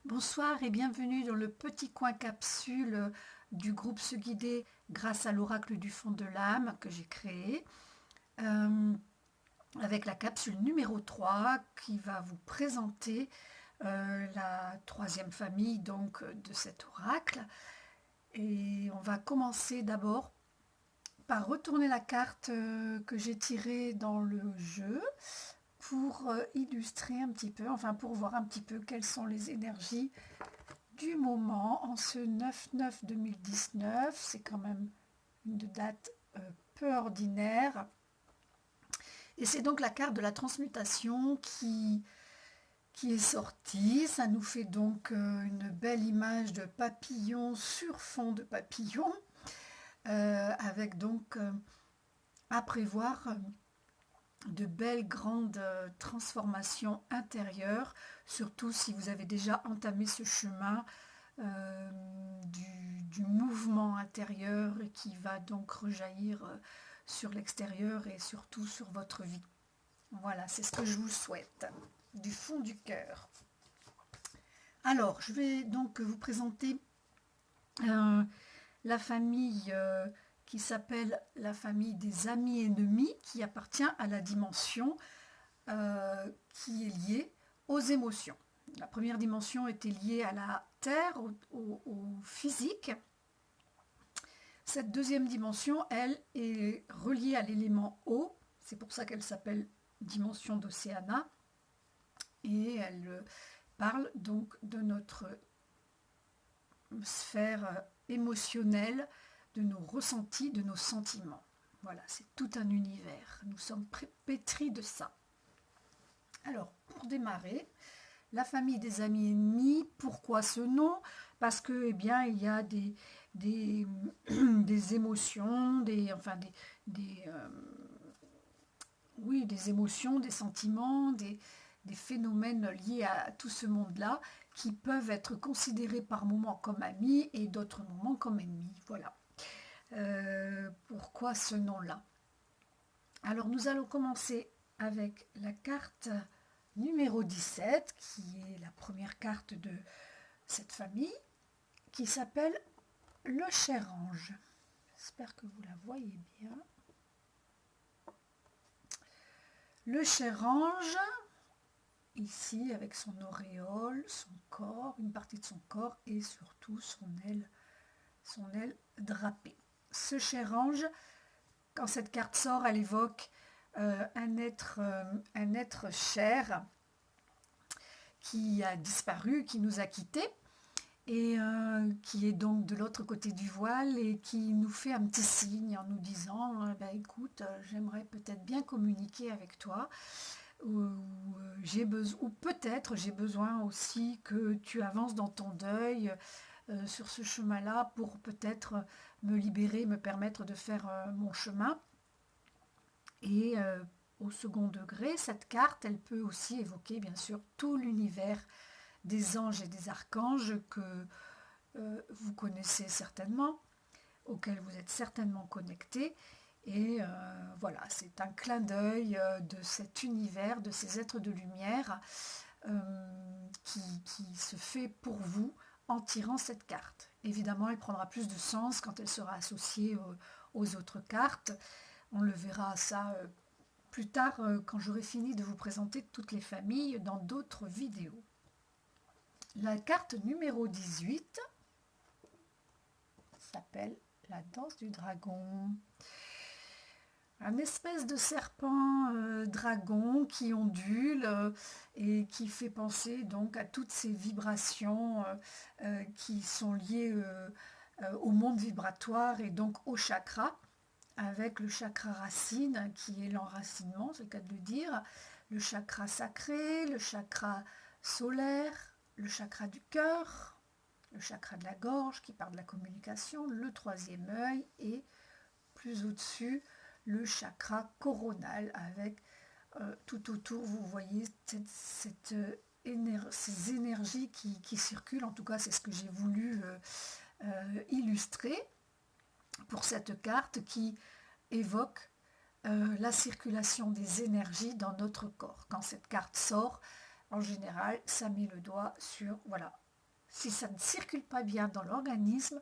Bonsoir et bienvenue dans le petit coin capsule du groupe Se Guider grâce à l'oracle du fond de l'âme que j'ai créé, avec la capsule numéro 3 qui va vous présenter la troisième famille donc de cet oracle. Et on va commencer d'abord par retourner la carte que j'ai tirée dans le jeu pour illustrer un petit peu, enfin pour voir un petit peu quelles sont les énergies du moment en ce 9-9-2019. C'est quand même une date peu ordinaire. Et c'est donc la carte de la transmutation qui est sortie. Ça nous fait donc une belle image de papillon sur fond de papillon, avec donc à prévoir de belles grandes transformations intérieures, surtout si vous avez déjà entamé ce chemin du mouvement intérieur et qui va donc rejaillir sur l'extérieur et surtout sur votre vie. Voilà, c'est ce que je vous souhaite du fond du cœur. Alors, je vais donc vous présenter la famille qui s'appelle la famille des amis ennemis, qui appartient à la dimension qui est liée aux émotions. La première dimension était liée à la terre, au physique. Cette deuxième dimension, elle, est reliée à l'élément eau. C'est pour ça qu'elle s'appelle dimension d'Océana. Et elle parle donc de notre sphère émotionnelle, de nos ressentis, de nos sentiments. Voilà, c'est tout un univers. Nous sommes pétris de ça. Alors, pour démarrer, la famille des amis ennemis, pourquoi ce nom? Parce que, eh bien, il y a des émotions, oui, des émotions, des sentiments, des phénomènes liés à tout ce monde-là qui peuvent être considérés par moments comme amis et d'autres moments comme ennemis. Voilà. Pourquoi ce nom-là? Alors, nous allons commencer avec la carte numéro 17, qui est la première carte de cette famille, qui s'appelle le cher ange. J'espère que vous la voyez bien. Le cher ange, ici avec son auréole, son corps, une partie de son corps et surtout son aile drapée. Ce cher ange, quand cette carte sort, elle évoque un être cher qui a disparu, qui nous a quittés et qui est donc de l'autre côté du voile et qui nous fait un petit signe en nous disant écoute, j'aimerais peut-être bien communiquer avec toi, ou peut-être j'ai besoin aussi que tu avances dans ton deuil sur ce chemin-là pour peut-être me libérer, me permettre de faire mon chemin. Et au second degré, cette carte, elle peut aussi évoquer bien sûr tout l'univers des anges et des archanges que vous connaissez certainement, auxquels vous êtes certainement connectés. Et voilà, c'est un clin d'œil de cet univers, de ces êtres de lumière qui se fait pour vous en tirant cette carte. Évidemment, elle prendra plus de sens quand elle sera associée aux autres cartes. On le verra ça plus tard quand j'aurai fini de vous présenter toutes les familles dans d'autres vidéos. La carte numéro 18 s'appelle la danse du dragon. Un espèce de serpent dragon qui ondule et qui fait penser donc à toutes ces vibrations qui sont liées au monde vibratoire et donc au chakra, avec le chakra racine qui est l'enracinement, c'est le cas de le dire, le chakra sacré, le chakra solaire, le chakra du cœur, le chakra de la gorge qui parle de la communication, le troisième œil et plus au-dessus, le chakra coronal avec tout autour, vous voyez ces énergies qui circulent. En tout cas, c'est ce que j'ai voulu illustrer pour cette carte qui évoque la circulation des énergies dans notre corps. Quand cette carte sort, en général, ça met le doigt sur voilà, si ça ne circule pas bien dans l'organisme,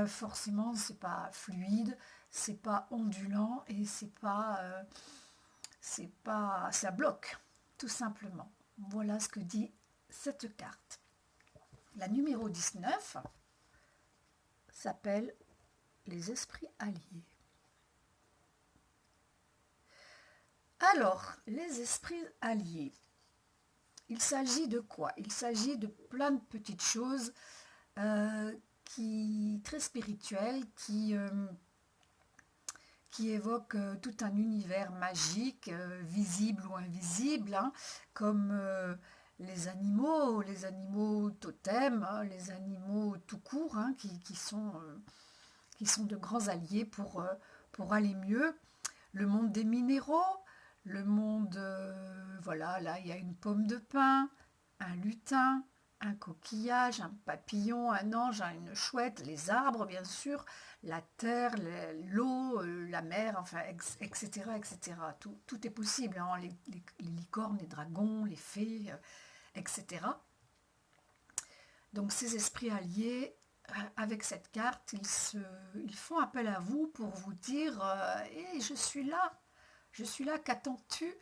forcément c'est pas fluide, c'est pas ondulant et ça bloque tout simplement. Voilà ce que dit cette carte. La numéro 19 s'appelle les esprits alliés. Alors, les esprits alliés, il s'agit de quoi? Il s'agit de plein de petites choses très spirituelles, qui évoquent tout un univers magique, visible ou invisible, hein, comme les animaux totems, hein, les animaux tout court, hein, qui sont de grands alliés pour aller mieux. Le monde des minéraux, le monde, voilà, là il y a une pomme de pin, un lutin, un coquillage, un papillon, un ange, une chouette, les arbres bien sûr, la terre, l'eau, la mer, enfin, etc. etc. Tout est possible, hein, les licornes, les dragons, les fées, etc. Donc ces esprits alliés, avec cette carte, ils font appel à vous pour vous dire hey, je suis là, qu'attends-tu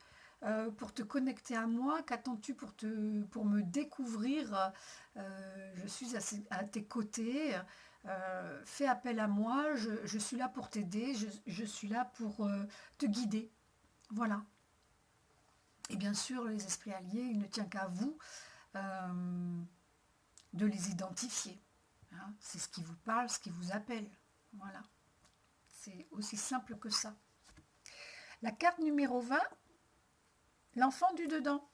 pour te connecter à moi, qu'attends-tu pour me découvrir, je suis à tes côtés, fais appel à moi, je suis là pour t'aider, je suis là pour te guider. Voilà. Et bien sûr, les esprits alliés, il ne tient qu'à vous de les identifier. Hein, c'est ce qui vous parle, ce qui vous appelle. Voilà. C'est aussi simple que ça. La carte numéro 20, l'enfant du dedans.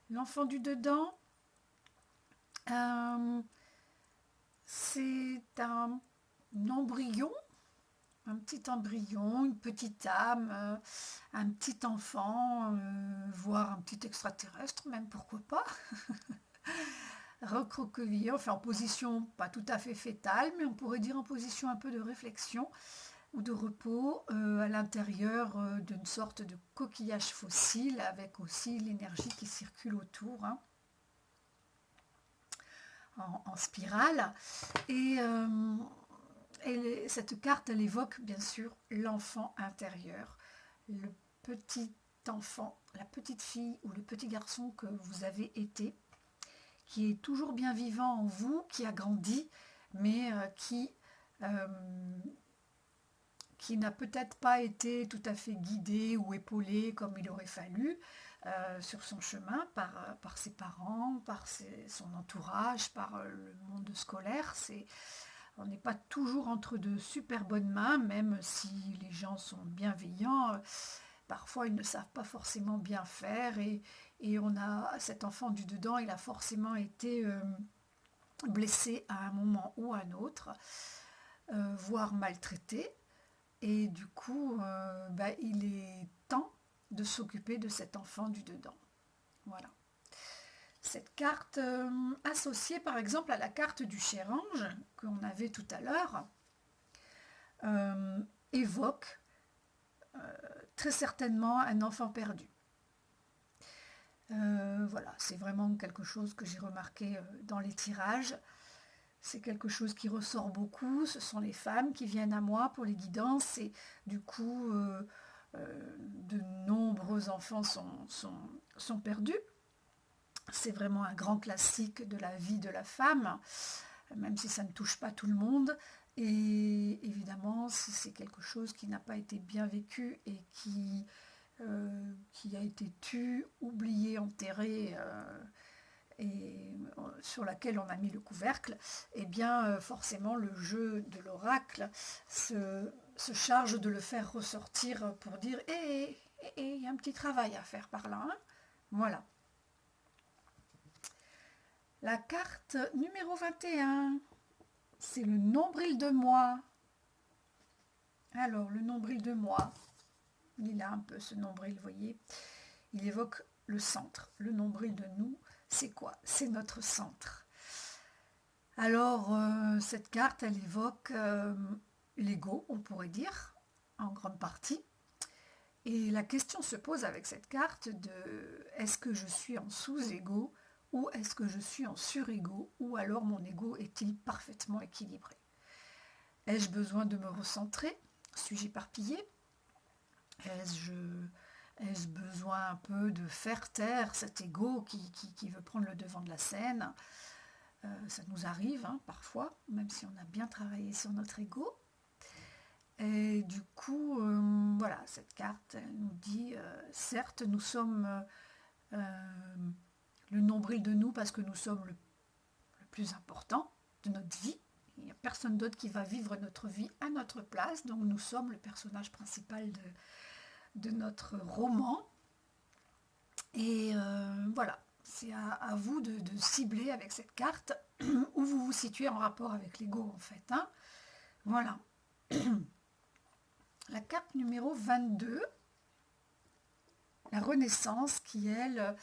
L'enfant du dedans, c'est un embryon, une petite âme, un petit enfant, voire un petit extraterrestre, même pourquoi pas. Recroquevillé, enfin en position pas tout à fait fétale, mais on pourrait dire en position un peu de réflexion ou de repos à l'intérieur d'une sorte de coquillage fossile avec aussi l'énergie qui circule autour, hein, en spirale. Et cette carte, elle évoque bien sûr l'enfant intérieur, le petit enfant, la petite fille ou le petit garçon que vous avez été, qui est toujours bien vivant en vous, qui a grandi, mais qui n'a peut-être pas été tout à fait guidé ou épaulé comme il aurait fallu sur son chemin par ses parents, par son entourage, par le monde scolaire. On n'est pas toujours entre de super bonnes mains, même si les gens sont bienveillants. Parfois, ils ne savent pas forcément bien faire et on a cet enfant du dedans, il a forcément été blessé à un moment ou à un autre, voire maltraité. Et du coup, il est temps de s'occuper de cet enfant du dedans. Voilà. Cette carte associée par exemple à la carte du cher ange qu'on avait tout à l'heure évoque très certainement un enfant perdu. Voilà, c'est vraiment quelque chose que j'ai remarqué dans les tirages. C'est quelque chose qui ressort beaucoup. Ce sont les femmes qui viennent à moi pour les guidances et du coup, de nombreux enfants sont perdus. C'est vraiment un grand classique de la vie de la femme, même si ça ne touche pas tout le monde. Et évidemment, si c'est quelque chose qui n'a pas été bien vécu et qui a été tu, oublié, enterré, et sur laquelle on a mis le couvercle, et bien forcément le jeu de l'oracle se charge de le faire ressortir pour dire il y a un petit travail à faire par là. Hein, voilà. La carte numéro 21, c'est le nombril de moi. Alors, le nombril de moi, il a un peu ce nombril, vous voyez, il évoque le centre. Le nombril de nous, c'est quoi? C'est notre centre. Alors, cette carte, elle évoque l'ego, on pourrait dire, en grande partie. Et la question se pose avec cette carte de est-ce que je suis en sous-ego ou est-ce que je suis en surego, ou alors mon ego est-il parfaitement équilibré? Ai-je besoin de me recentrer? Suis-je éparpillé? Ai-je besoin un peu de faire taire cet ego qui veut prendre le devant de la scène? Ça nous arrive hein, parfois, même si on a bien travaillé sur notre ego. Et du coup, voilà, cette carte, elle nous dit, certes, nous sommes le nombril de nous parce que nous sommes le plus important de notre vie. Il n'y a personne d'autre qui va vivre notre vie à notre place, donc nous sommes le personnage principal de notre roman. Et voilà, c'est à vous de cibler avec cette carte où vous vous situez en rapport avec l'ego en fait. Hein. Voilà. La carte numéro 22, la Renaissance, qui elle,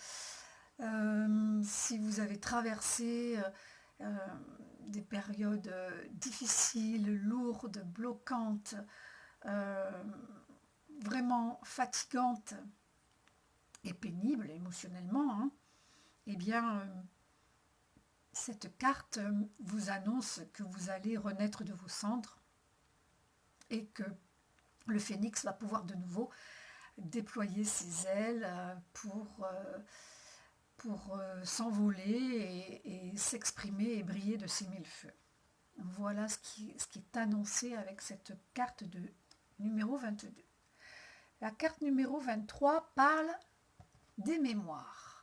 si vous avez traversé des périodes difficiles, lourdes, bloquantes, vraiment fatigantes et pénibles émotionnellement, hein, eh bien, cette carte vous annonce que vous allez renaître de vos cendres et que le phénix va pouvoir de nouveau déployer ses ailes pour s'envoler et s'exprimer et briller de ses mille feux. Voilà ce qui est annoncé avec cette carte de numéro 22. La carte numéro 23 parle des mémoires.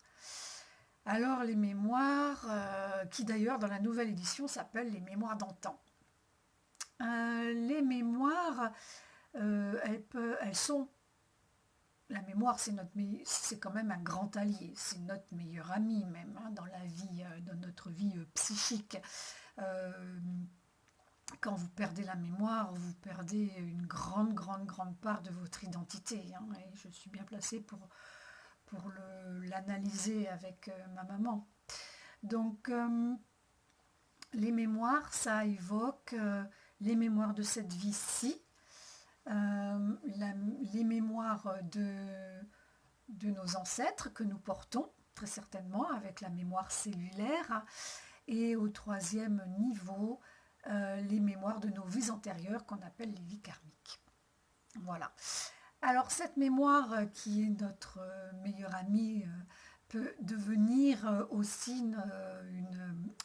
Alors les mémoires, qui d'ailleurs dans la nouvelle édition s'appellent les mémoires d'antan. Les mémoires, elles sont... La mémoire, c'est quand même un grand allié, c'est notre meilleur ami même hein, dans la vie, dans notre vie psychique. Quand vous perdez la mémoire, vous perdez une grande part de votre identité. Hein, et je suis bien placée pour l'analyser avec ma maman. Donc, les mémoires, ça évoque les mémoires de cette vie-ci, les mémoires de nos ancêtres que nous portons, très certainement, avec la mémoire cellulaire, et au troisième niveau, les mémoires de nos vies antérieures qu'on appelle les vies karmiques. Voilà. Alors cette mémoire qui est notre meilleur ami peut devenir aussi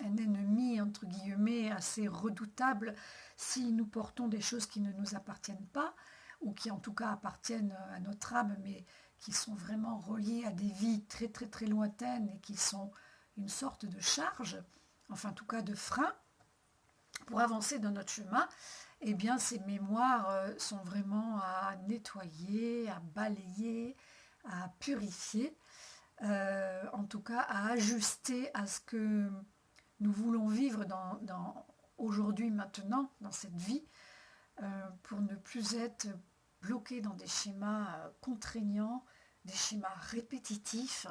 un ennemi entre guillemets assez redoutable si nous portons des choses qui ne nous appartiennent pas ou qui en tout cas appartiennent à notre âme mais qui sont vraiment reliées à des vies très lointaines et qui sont une sorte de charge, enfin en tout cas de frein pour avancer dans notre chemin. Eh bien, ces mémoires sont vraiment à nettoyer, à balayer, à purifier, en tout cas à ajuster à ce que nous voulons vivre aujourd'hui, maintenant, dans cette vie, pour ne plus être bloqués dans des schémas contraignants, des schémas répétitifs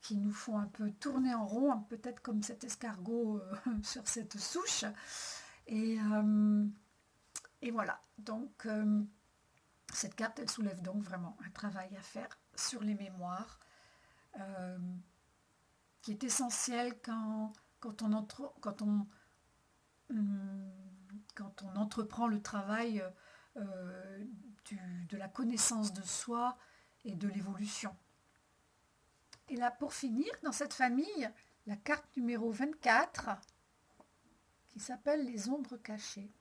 qui nous font un peu tourner en rond, peut-être comme cet escargot sur cette souche. Et voilà, donc cette carte, elle soulève donc vraiment un travail à faire sur les mémoires, qui est essentiel quand on entreprend le travail de la connaissance de soi et de l'évolution. Et là, pour finir, dans cette famille, la carte numéro 24, qui s'appelle les ombres cachées.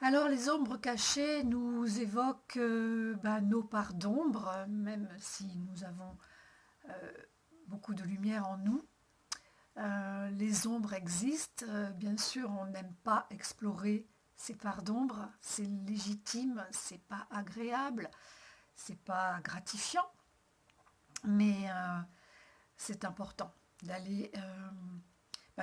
Alors les ombres cachées nous évoquent nos parts d'ombre, même si nous avons beaucoup de lumière en nous. Les ombres existent, bien sûr on n'aime pas explorer ces parts d'ombre, c'est légitime, c'est pas agréable, c'est pas gratifiant, mais c'est important d'aller...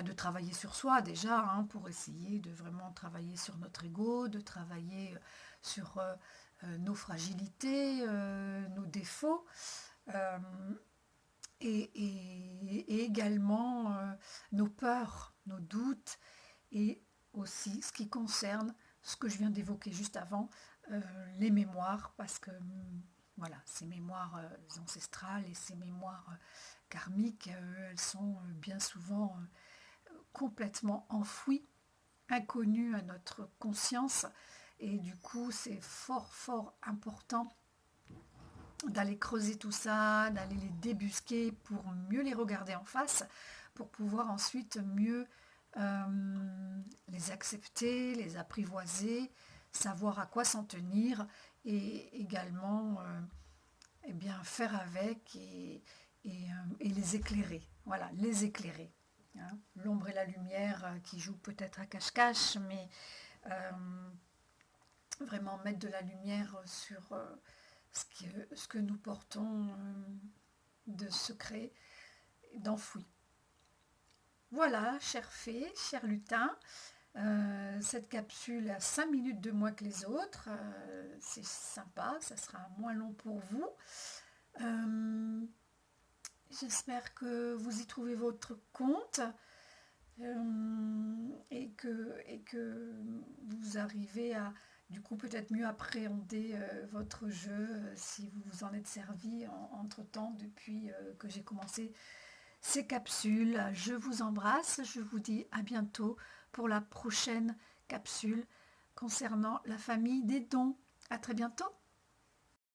de travailler sur soi déjà, hein, pour essayer de vraiment travailler sur notre ego, de travailler sur nos fragilités, nos défauts, et également nos peurs, nos doutes, et aussi ce qui concerne ce que je viens d'évoquer juste avant, les mémoires, parce que Voilà, ces mémoires ancestrales et ces mémoires karmiques, elles sont bien souvent complètement enfouies, inconnues à notre conscience. Et du coup, c'est fort, fort important d'aller creuser tout ça, d'aller les débusquer pour mieux les regarder en face, pour pouvoir ensuite mieux les accepter, les apprivoiser, savoir à quoi s'en tenir et également eh bien, faire avec et les éclairer. Voilà, les éclairer. Hein. L'ombre et la lumière qui jouent peut-être à cache-cache, mais euh, vraiment mettre de la lumière sur ce que nous portons de secret, d'enfoui. Voilà, chère fée, cher lutin, cette capsule a 5 minutes de moins que les autres. C'est sympa, ça sera moins long pour vous. J'espère que vous y trouvez votre compte et que vous arrivez à du coup peut-être mieux appréhender votre jeu si vous vous en êtes servi entre-temps depuis que j'ai commencé ces capsules. Je vous embrasse, je vous dis à bientôt pour la prochaine capsule concernant la famille des dons. À très bientôt.